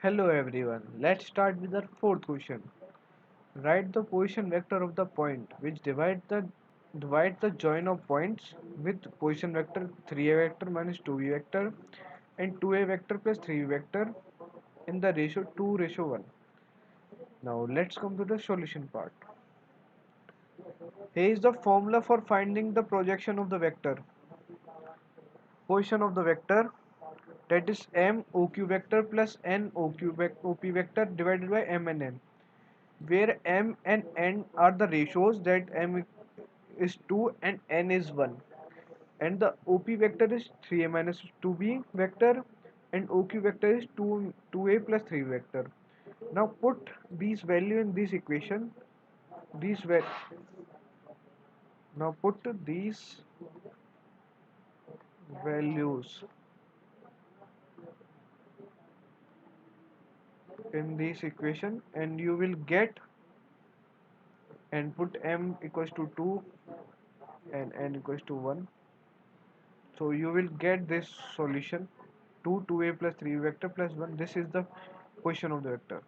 Hello everyone, let's start with our fourth question. Write the position vector of the point which divides the join of points with position vector 3a vector minus 2b vector and 2a vector plus 3b vector in the ratio 2:1. Now let's come to the solution part. Here is the formula for finding the projection of the vector. Position of the vector, that is m oq vector plus n op vector divided by m and n, where m and n are the ratios that m is 2 and n is 1, and the op vector is 3a minus 2b vector and oq vector is 2a plus 3 vector. Now put these value in this equation. These va- Now put these values in this equation and you will get, and put m equals to 2 and n equals to 1. So you will get this solution 2 2a plus 3 vector plus 1. This is the position of the vector.